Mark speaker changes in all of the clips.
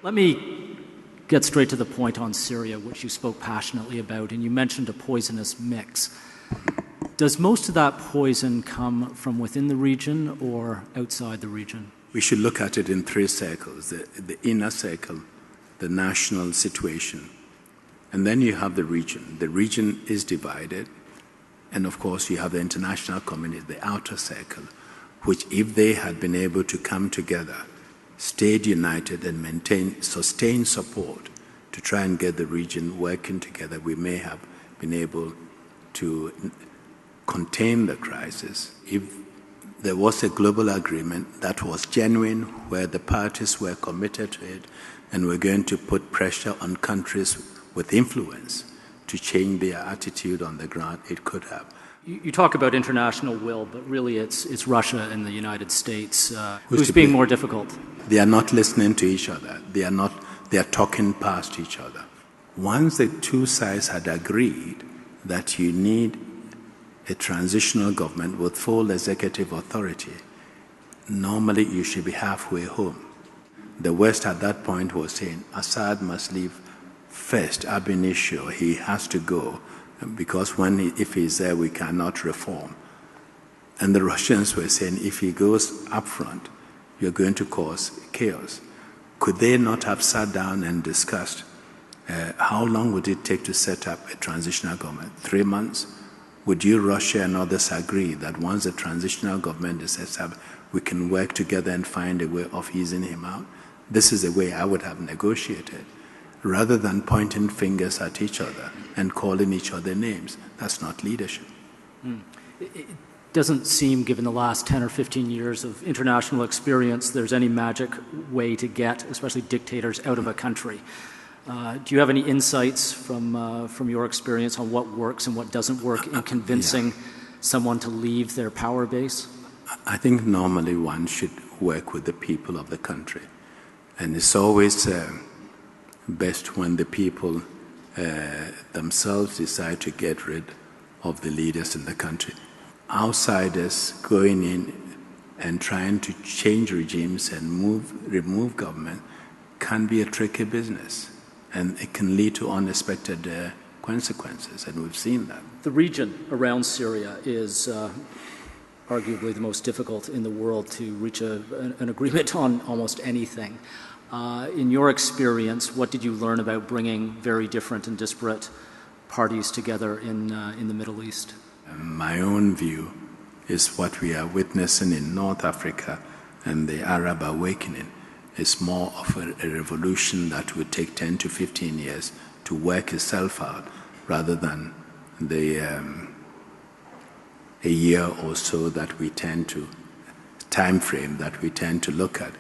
Speaker 1: Let me get straight to the point on Syria, which you spoke passionately about, and you mentioned a poisonous mix. Does most of that poison come from within the region or outside the region?
Speaker 2: We should look at it in three circles: the inner circle, the national situation, and then you have the region. The region is divided, and of course you have the international community, the outer circle, which if they had been able to come together, stayed united and maintain sustained support to try and get the region working together, we may have been able to contain the crisis. If there was a global agreement that was genuine, where the parties were committed to it and were going to put pressure on countries with influence to change their attitude on the ground, it could have.
Speaker 1: You talk about international will, but really it's Russia and the United States who's being more difficult.
Speaker 2: They are not listening to each other. They are talking past each other. Once the two sides had agreed that you need a transitional government with full executive authority, normally you should be halfway home. The West at that point was saying, Assad must leave first, ab initio. He has to go, because if he's there, we cannot reform. And the Russians were saying, if he goes up front, you're going to cause chaos. Could they not have sat down and discussed how long would it take to set up a transitional government? 3 months? Would you, Russia and others, agree that once the transitional government is set up, we can work together and find a way of easing him out? This is the way I would have negotiated, rather than pointing fingers at each other and calling each other names. That's not leadership.
Speaker 1: It doesn't seem, given the last 10 or 15 years of international experience, there's any magic way to get, especially dictators, out of a country. Do you have any insights from your experience on what works and what doesn't work in convincing someone to leave their power base?
Speaker 2: I think normally one should work with the people of the country. And it's always best when the people themselves decide to get rid of the leaders in the country. Outsiders going in and trying to change regimes and remove government can be a tricky business. And it can lead to unexpected consequences, and we've seen that.
Speaker 1: The region around Syria is arguably the most difficult in the world to reach an agreement on almost anything. In your experience, what did you learn about bringing very different and disparate parties together in the Middle East?
Speaker 2: My own view is what we are witnessing in North Africa and the Arab awakening. It's more of a revolution that would take 10 to 15 years to work itself out, rather than a year or so that we tend to, time frame that we tend to look at.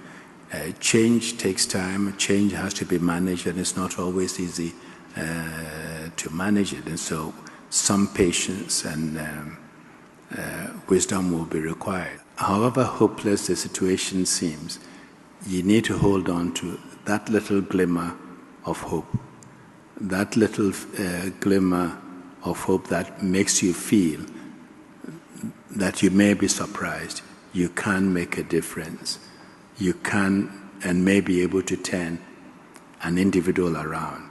Speaker 2: Change takes time, change has to be managed, and it's not always easy to manage it. And so some patience and wisdom will be required. However hopeless the situation seems, you need to hold on to that little glimmer of hope, that little glimmer of hope that makes you feel that you may be surprised, you can make a difference, you can and may be able to turn an individual around.